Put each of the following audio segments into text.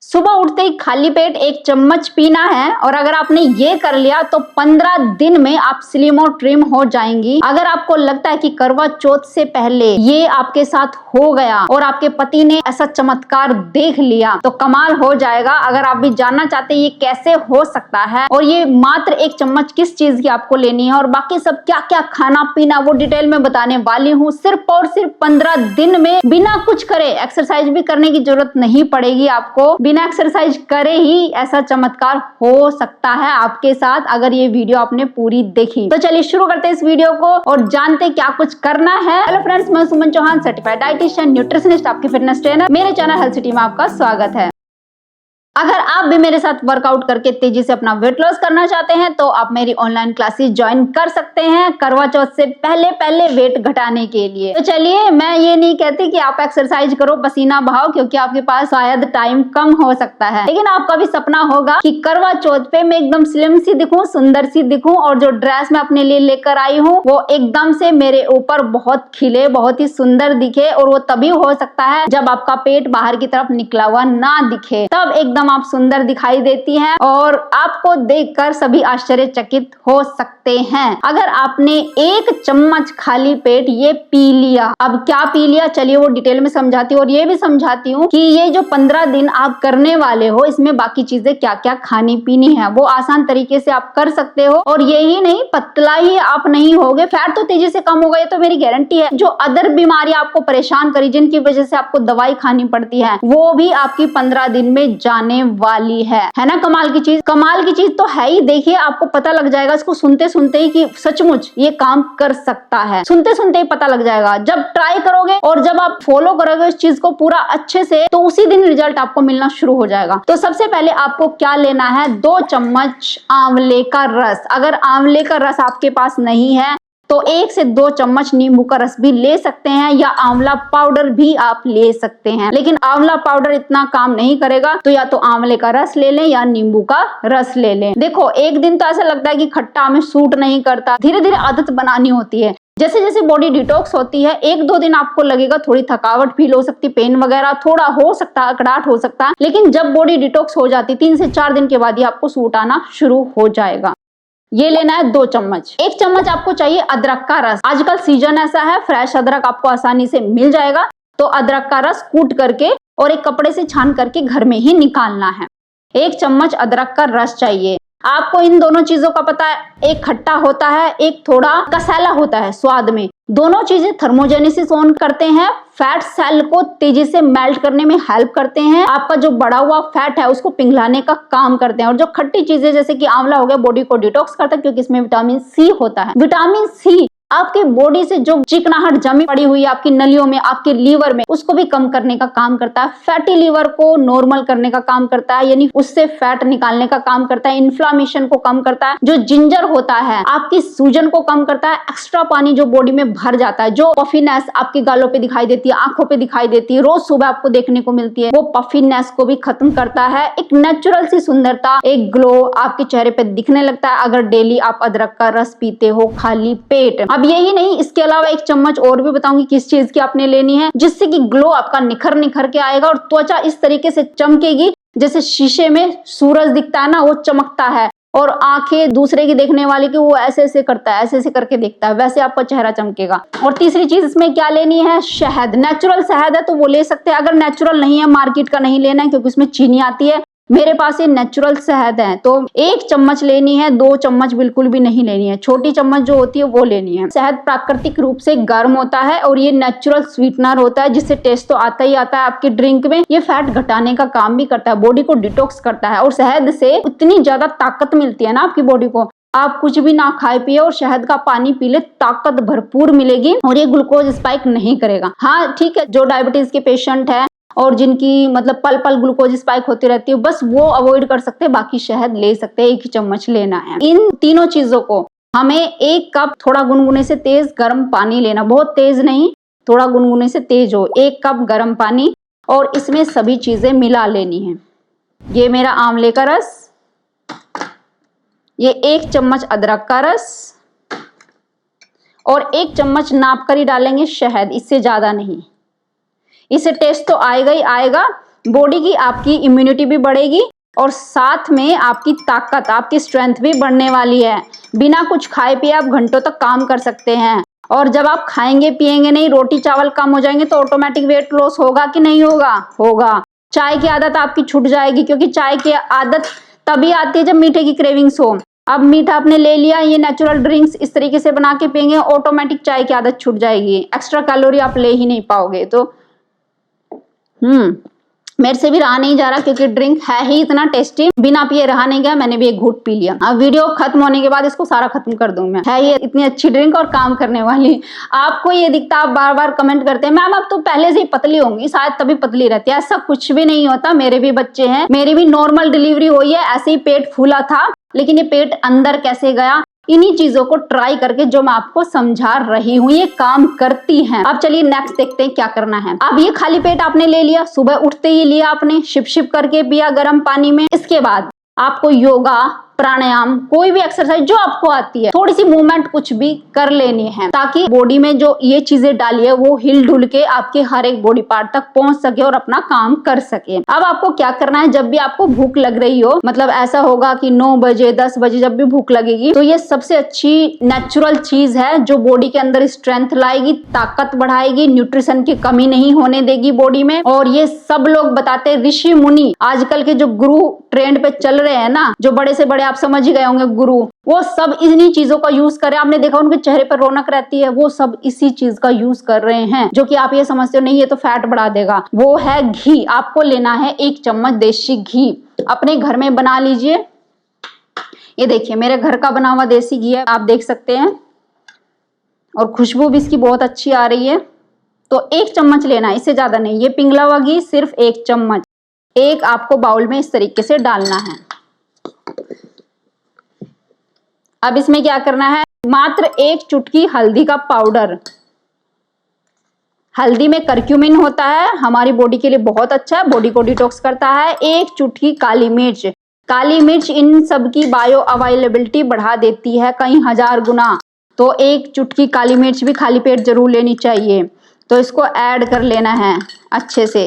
सुबह उठते ही खाली पेट 1 चम्मच पीना है और अगर आपने ये कर लिया तो 15 दिन में आप स्लिम और ट्रिम हो जाएंगी। अगर आपको लगता है कि करवा चौथ से पहले ये आपके साथ हो गया और आपके पति ने ऐसा चमत्कार देख लिया तो कमाल हो जाएगा। अगर आप भी जानना चाहते हैं ये कैसे हो सकता है और ये मात्र 1 चम्मच किस चीज की आपको लेनी है और बाकी सब क्या क्या खाना पीना वो डिटेल में बताने वाली हूँ। सिर्फ और सिर्फ 15 दिन में बिना कुछ करे, एक्सरसाइज भी करने की जरूरत नहीं पड़ेगी आपको। बिना एक्सरसाइज करे ही ऐसा चमत्कार हो सकता है आपके साथ अगर ये वीडियो आपने पूरी देखी। तो चलिए शुरू करते हैं इस वीडियो को और जानते क्या कुछ करना है। हेलो फ्रेंड्स, मैं सुमन चौहान, सर्टिफाइड डाइटिशियन, न्यूट्रिशनिस्ट, आपकी फिटनेस ट्रेनर। मेरे चैनल हेल्थ सिटी में आपका स्वागत है। अगर आप भी मेरे साथ वर्कआउट करके तेजी से अपना वेट लॉस करना चाहते हैं तो आप मेरी ऑनलाइन क्लासेस ज्वाइन कर सकते हैं करवा चौथ से पहले वेट घटाने के लिए। तो चलिए, मैं ये नहीं कहती कि आप एक्सरसाइज करो, पसीना बहाओ, क्योंकि आपके पास शायद टाइम कम हो सकता है, लेकिन आपका भी सपना होगा कि करवा चौथ पे मैं एकदम स्लिम सी दिखूं, सुंदर सी दिखूं और जो ड्रेस मैं अपने लिए लेकर आई हूँ वो एकदम से मेरे ऊपर बहुत खिले, बहुत ही सुंदर दिखे। और वो तभी हो सकता है जब आपका पेट बाहर की तरफ निकला हुआ ना दिखे, तब एकदम आप सुंदर दिखाई देती हैं और आपको देखकर सभी आश्चर्यचकित हो सकते हैं। अगर आपने 1 चम्मच खाली पेट ये पी लिया, अब क्या पी लिया चलिए वो डिटेल में समझाती हूँ और ये भी समझाती हूँ कि ये जो 15 दिन आप करने वाले हो इसमें बाकी चीजें क्या क्या खानी पीनी है वो आसान तरीके से आप कर सकते हो। और यही नहीं, पतला ही आप नहीं होगे, फैट तो तेजी से कम होगा, ये तो मेरी गारंटी है। जो अदर बीमारी आपको परेशान करी, जिनकी वजह से आपको दवाई खानी पड़ती है, वो भी आपकी 15 दिन में जाने वाली है ना। कमाल की चीज, कमाल की चीज तो है ही। देखिए, आपको पता लग जाएगा इसको सुनते सुनते ही कि सचमुच ये काम कर सकता है। सुनते सुनते ही पता लग जाएगा। जब ट्राई करोगे और जब आप फॉलो करोगे इस चीज को पूरा अच्छे से तो उसी दिन रिजल्ट आपको मिलना शुरू हो जाएगा। तो सबसे पहले आपको क्या लेना है, 2 चम्मच आंवले का रस। अगर आंवले का रस आपके पास नहीं है तो 1 से 2 चम्मच नींबू का रस भी ले सकते हैं या आंवला पाउडर भी आप ले सकते हैं, लेकिन आंवला पाउडर इतना काम नहीं करेगा तो या तो आंवले का रस ले लें या नींबू का रस ले लें। देखो, एक दिन तो ऐसा लगता है कि खट्टा हमें सूट नहीं करता, धीरे धीरे आदत बनानी होती है। जैसे जैसे बॉडी डिटॉक्स होती है 1-2 दिन आपको लगेगा थोड़ी थकावट फील हो सकती, पेन वगैरह थोड़ा हो सकता है, अकड़ाहट हो सकता है, लेकिन जब बॉडी डिटॉक्स हो जाती 3 से 4 दिन के बाद ही आपको सूट आना शुरू हो जाएगा। ये लेना है 2 चम्मच। 1 चम्मच आपको चाहिए अदरक का रस। आजकल सीजन ऐसा है, फ्रेश अदरक आपको आसानी से मिल जाएगा, तो अदरक का रस कूट करके और एक कपड़े से छान करके घर में ही निकालना है। 1 चम्मच अदरक का रस चाहिए। आपको इन दोनों चीजों का पता है, एक खट्टा होता है, एक थोड़ा कसैला होता है स्वाद में। दोनों चीजें थर्मोजेनेसिस ऑन करते हैं, फैट सेल को तेजी से मेल्ट करने में हेल्प करते हैं, आपका जो बढ़ा हुआ फैट है उसको पिघलाने का काम करते हैं। और जो खट्टी चीजें जैसे कि आंवला हो गया, बॉडी को डिटॉक्स करता है क्योंकि इसमें विटामिन सी होता है। विटामिन सी आपके बॉडी से जो चिकनाहट जमी पड़ी हुई है आपकी नलियों में, आपके लीवर में, उसको भी कम करने का काम करता है। फैटी लीवर को नॉर्मल करने का काम करता है, यानी उससे फैट निकालने का काम करता है। इन्फ्लामेशन को कम करता है। जो जिंजर होता है आपकी सूजन को कम करता है। एक्स्ट्रा पानी जो बॉडी में भर जाता है, जो पफीनेस आपकी गालों पे दिखाई देती है, आंखों पे दिखाई देती है, रोज सुबह आपको देखने को मिलती है, वो पफीनेस को भी खत्म करता है। एक नेचुरल सी सुंदरता, एक ग्लो आपके चेहरे पे दिखने लगता है अगर डेली आप अदरक का रस पीते हो खाली पेट। अब यही नहीं, इसके अलावा 1 चम्मच और भी बताऊंगी किस चीज की आपने लेनी है, जिससे कि ग्लो आपका निखर के आएगा और त्वचा इस तरीके से चमकेगी जैसे शीशे में सूरज दिखता है ना, वो चमकता है। और आंखें दूसरे की देखने वाले की वो ऐसे ऐसे करता है, ऐसे ऐसे करके देखता है, वैसे आपका चेहरा चमकेगा। और तीसरी चीज इसमें क्या लेनी है, शहद। नेचुरल शहद है तो वो ले सकते हैं, अगर नेचुरल नहीं है मार्केट का नहीं लेना है क्योंकि उसमें चीनी आती है। मेरे पास ये नेचुरल शहद है तो 1 चम्मच लेनी है, 2 चम्मच बिल्कुल भी नहीं लेनी है, छोटी चम्मच जो होती है वो लेनी है। शहद प्राकृतिक रूप से गर्म होता है और ये नेचुरल स्वीटनर होता है, जिससे टेस्ट तो आता ही आता है आपके ड्रिंक में। ये फैट घटाने का काम भी करता है, बॉडी को डिटॉक्स करता है और शहद से इतनी ज्यादा ताकत मिलती है ना आपकी बॉडी को। आप कुछ भी ना खाए पिए और शहद का पानी पी ले, ताकत भरपूर मिलेगी और ये ग्लूकोज स्पाइक नहीं करेगा। हाँ ठीक है, जो डायबिटीज के पेशेंट है और जिनकी मतलब पल पल ग्लूकोज स्पाइक होती रहती है, बस वो अवॉइड कर सकते हैं, बाकी शहद ले सकते हैं। 1 ही चम्मच लेना है। इन तीनों चीजों को हमें 1 कप थोड़ा गुनगुने से तेज गर्म पानी लेना, बहुत तेज नहीं, थोड़ा गुनगुने से तेज हो, 1 कप गर्म पानी, और इसमें सभी चीजें मिला लेनी है। ये मेरा आंवले का रस, ये 1 चम्मच अदरक का रस और 1 चम्मच नाप कर ही डालेंगे शहद, इससे ज्यादा नहीं। इससे टेस्ट तो आएगा ही आएगा, बॉडी की आपकी इम्यूनिटी भी बढ़ेगी और साथ में आपकी ताकत, आपकी स्ट्रेंथ भी बढ़ने वाली है। बिना कुछ खाए पिए आप घंटों तक काम कर सकते हैं। और जब आप खाएंगे पिएंगे नहीं, रोटी चावल कम हो जाएंगे तो ऑटोमेटिक वेट लॉस होगा कि नहीं होगा? होगा। चाय की आदत आपकी छूट जाएगी, क्योंकि चाय की आदत तभी आती है जब मीठे की क्रेविंग्स हो। अब मीठा आपने ले लिया, ये नेचुरल ड्रिंक्स इस तरीके से बना के पिएंगे, ऑटोमेटिक चाय की आदत छूट जाएगी। एक्स्ट्रा कैलोरी आप ले ही नहीं पाओगे। तो मेरे से भी रहा नहीं जा रहा, क्योंकि ड्रिंक है ही इतना टेस्टी, बिना पिए रहा नहीं गया। मैंने भी एक घूंट पी लिया। अब वीडियो खत्म होने के बाद इसको सारा खत्म कर दूं मैं। है ये इतनी अच्छी ड्रिंक और काम करने वाली। आपको ये दिखता, आप बार बार कमेंट करते हैं मैम आप तो पहले से ही पतली होंगी, शायद तभी पतली रहती है। ऐसा कुछ भी नहीं होता। मेरे भी बच्चे हैं, मेरी भी नॉर्मल डिलीवरी हुई है, ऐसे ही पेट फूला था, लेकिन ये पेट अंदर कैसे गया, इन्हीं चीजों को ट्राई करके जो मैं आपको समझा रही हूँ ये काम करती हैं। अब चलिए नेक्स्ट देखते हैं क्या करना है। अब ये खाली पेट आपने ले लिया, सुबह उठते ही लिया आपने, शिप शिप करके पिया गर्म पानी में। इसके बाद आपको योगा, प्राणायाम, कोई भी एक्सरसाइज जो आपको आती है, थोड़ी सी मूवमेंट कुछ भी कर लेनी है, ताकि बॉडी में जो ये चीजें डाली है वो हिल डुल के आपके हर एक बॉडी पार्ट तक पहुंच सके और अपना काम कर सके। अब आपको क्या करना है, जब भी आपको भूख लग रही हो, मतलब ऐसा होगा कि 9 बजे 10 बजे जब भी भूख लगेगी, तो ये सबसे अच्छी नेचुरल चीज है जो बॉडी के अंदर स्ट्रेंथ लाएगी, ताकत बढ़ाएगी, न्यूट्रिशन की कमी नहीं होने देगी बॉडी में। और ये सब लोग बताते हैं, ऋषि मुनि, आजकल के जो गुरु ट्रेंड पे चल रहे हैं ना, जो बड़े से बड़े आप समझ ही गए होंगे गुरु, वो सब इन्हीं चीजों का यूज कर रहे हैं। आपने देखा उनके चेहरे पर रौनक रहती है, वो सब इसी चीज का यूज कर रहे हैं, जो कि आप ये समझते हो नहीं ये तो फैट बढ़ा देगा। वो है घी। आपको लेना है 1 चम्मच देसी घी, अपने घर में बना लीजिए। ये देखिए मेरे घर का बना हुआ देसी घी है, आप देख सकते हैं, और खुशबू भी इसकी बहुत अच्छी आ रही है। तो 1 चम्मच लेना है, इससे ज्यादा नहीं। ये पिघला हुआ घी सिर्फ 1 चम्मच, एक आपको बाउल में इस तरीके से डालना है। अब इसमें क्या करना है, मात्र 1 चुटकी हल्दी का पाउडर। हल्दी में करक्यूमिन होता है, हमारी बॉडी के लिए बहुत अच्छा है, बॉडी को डिटॉक्स करता है। 1 चुटकी काली मिर्च। काली मिर्च इन सब की बायो अवेलेबिलिटी बढ़ा देती है कई हजार गुना। तो 1 चुटकी काली मिर्च भी खाली पेट जरूर लेनी चाहिए। तो इसको ऐड कर लेना है अच्छे से।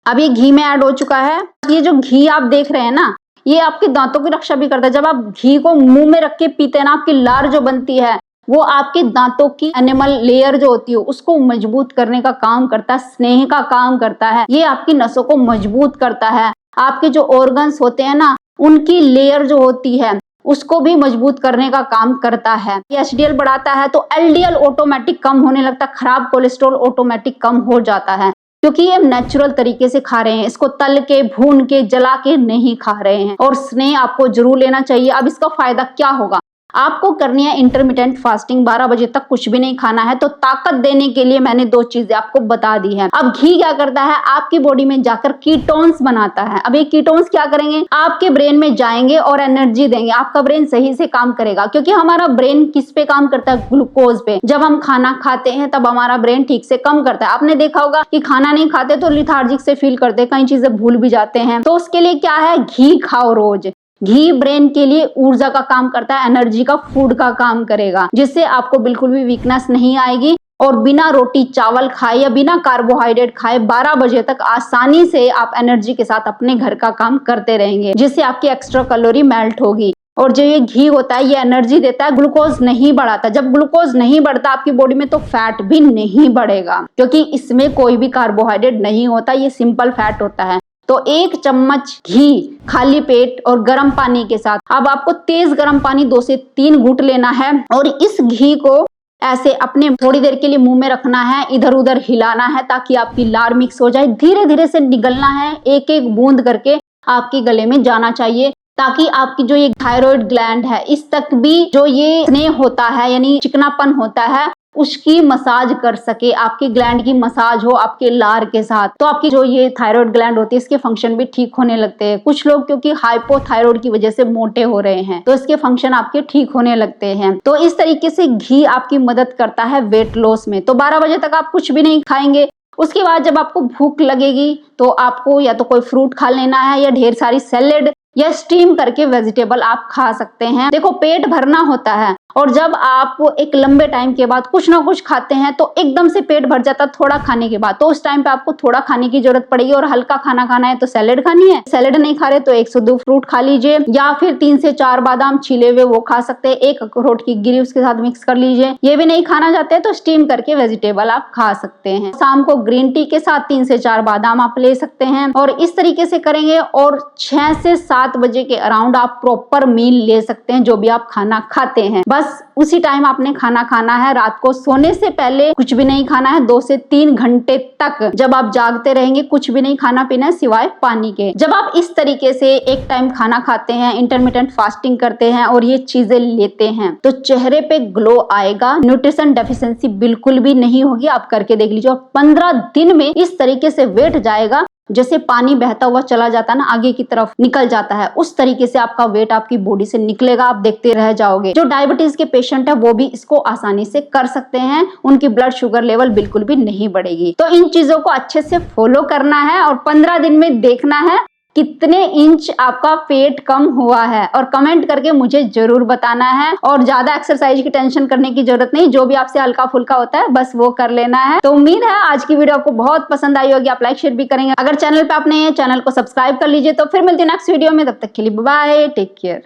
अब ये घी में ऐड हो चुका है। ये जो घी आप देख रहे हैं ना, ये आपके दांतों की रक्षा भी करता है। जब आप घी को मुंह में रख के पीते हैं ना, आपकी लार जो बनती है वो आपके दांतों की एनिमल लेयर जो होती है उसको मजबूत करने का काम करता है, स्नेह का काम करता है। ये आपकी नसों को मजबूत करता है। आपके जो ऑर्गन्स होते हैं ना, उनकी लेयर जो होती है उसको भी मजबूत करने का काम करता है। ये एचडीएल बढ़ाता है, तो एलडीएल ऑटोमेटिक कम होने लगता है, खराब कोलेस्ट्रॉल ऑटोमेटिक कम हो जाता है, क्योंकि ये नेचुरल तरीके से खा रहे हैं। इसको तल के, भून के, जला के नहीं खा रहे हैं। और स्नेह आपको जरूर लेना चाहिए। अब इसका फायदा क्या होगा, आपको करनी है इंटरमिटेंट फास्टिंग, 12 बजे तक कुछ भी नहीं खाना है। तो ताकत देने के लिए मैंने 2 चीजें आपको बता दी है। अब घी क्या करता है, आपकी बॉडी में जाकर कीटोन्स बनाता है। अब ये कीटोन्स क्या करेंगे, आपके ब्रेन में जाएंगे और एनर्जी देंगे। आपका ब्रेन सही से काम करेगा, क्योंकि हमारा ब्रेन किस पे काम करता है, ग्लूकोज पे। जब हम खाना खाते हैं तब हमारा ब्रेन ठीक से काम करता है। आपने देखा होगा कि खाना नहीं खाते तो लिथार्जिक से फील करते, कई चीजें भूल भी जाते हैं। तो उसके लिए क्या है, घी खाओ रोज। घी ब्रेन के लिए ऊर्जा का काम करता है, एनर्जी का, फूड का काम करेगा, जिससे आपको बिल्कुल भी वीकनेस नहीं आएगी। और बिना रोटी चावल खाए या बिना कार्बोहाइड्रेट खाए 12 बजे तक आसानी से आप एनर्जी के साथ अपने घर का काम करते रहेंगे, जिससे आपकी एक्स्ट्रा कैलोरी मेल्ट होगी। और जो ये घी होता है ये एनर्जी देता है, ग्लूकोज नहीं बढ़ाता। जब ग्लूकोज नहीं बढ़ता आपकी बॉडी में तो फैट भी नहीं बढ़ेगा, क्योंकि इसमें कोई भी कार्बोहाइड्रेट नहीं होता, ये सिंपल फैट होता है। तो 1 चम्मच घी खाली पेट और गर्म पानी के साथ, अब आपको तेज गर्म पानी 2 से 3 घूंट लेना है। और इस घी को ऐसे अपने थोड़ी देर के लिए मुंह में रखना है, इधर उधर हिलाना है ताकि आपकी लार मिक्स हो जाए। धीरे धीरे से निगलना है, एक एक बूंद करके आपके गले में जाना चाहिए, ताकि आपकी जो ये थायराइड ग्लैंड है इस तक भी जो ये स्नेह होता है, यानी चिकनापन होता है, उसकी मसाज कर सके। आपकी ग्लैंड की मसाज हो आपके लार के साथ, तो आपकी जो ये थायराइड ग्लैंड होती है इसके फंक्शन भी ठीक होने लगते हैं। कुछ लोग क्योंकि हाइपोथायराइड की वजह से मोटे हो रहे हैं, तो इसके फंक्शन आपके ठीक होने लगते हैं। तो इस तरीके से घी आपकी मदद करता है वेट लॉस में। तो 12 बजे तक आप कुछ भी नहीं खाएंगे। उसके बाद जब आपको भूख लगेगी तो आपको या तो कोई फ्रूट खा लेना है, या ढेर सारी सैलेड या स्टीम करके वेजिटेबल आप खा सकते हैं। देखो पेट भरना होता है और जब आप एक लंबे टाइम के बाद कुछ ना कुछ खाते हैं तो एकदम से पेट भर जाता है थोड़ा खाने के बाद, तो उस टाइम पे आपको थोड़ा खाने की जरूरत पड़ेगी। और हल्का खाना खाना है तो सैलेड खानी है, सैलेड नहीं खा रहे तो 1 से 2 फ्रूट खा लीजिए, या फिर 3 से 4 बादाम छीले हुए वो खा सकते हैं, 1 अखरोट की गिरी उसके साथ मिक्स कर लीजिए। ये भी नहीं खाना चाहते तो स्टीम करके वेजिटेबल आप खा सकते हैं। शाम को ग्रीन टी के साथ 3 से 4 बादाम आप ले सकते हैं, और इस तरीके से करेंगे। और 6 से 7 बजे के अराउंड आप प्रॉपर मील ले सकते हैं, जो भी आप खाना खाते हैं बस उसी टाइम आपने खाना खाना है। रात को सोने से पहले कुछ भी नहीं खाना है, 2 से 3 घंटे तक जब आप जागते रहेंगे कुछ भी नहीं खाना पीना है सिवाय पानी के। जब आप इस तरीके से एक टाइम खाना खाते हैं, इंटरमिटेंट फास्टिंग करते हैं और ये चीजें लेते हैं तो चेहरे पे ग्लो आएगा, न्यूट्रिशन डेफिशिएंसी बिल्कुल भी नहीं होगी। आप करके देख लीजिए, और 15 दिन में इस तरीके से वेट जाएगा, जैसे पानी बहता हुआ चला जाता है ना, आगे की तरफ निकल जाता है, उस तरीके से आपका वेट आपकी बॉडी से निकलेगा। आप देखते रह जाओगे। जो डायबिटीज के पेशेंट है वो भी इसको आसानी से कर सकते हैं, उनकी ब्लड शुगर लेवल बिल्कुल भी नहीं बढ़ेगी। तो इन चीजों को अच्छे से फॉलो करना है और 15 दिन में देखना है कितने इंच आपका पेट कम हुआ है, और कमेंट करके मुझे जरूर बताना है। और ज्यादा एक्सरसाइज की टेंशन करने की जरूरत नहीं, जो भी आपसे हल्का फुल्का होता है बस वो कर लेना है। तो उम्मीद है आज की वीडियो आपको बहुत पसंद आई होगी, आप लाइक शेयर भी करेंगे। अगर चैनल पे आप नए हैं चैनल को सब्सक्राइब कर लीजिए। तो फिर मिलते हैं नेक्स्ट वीडियो में, तब तक के लिए बाय, टेक केयर।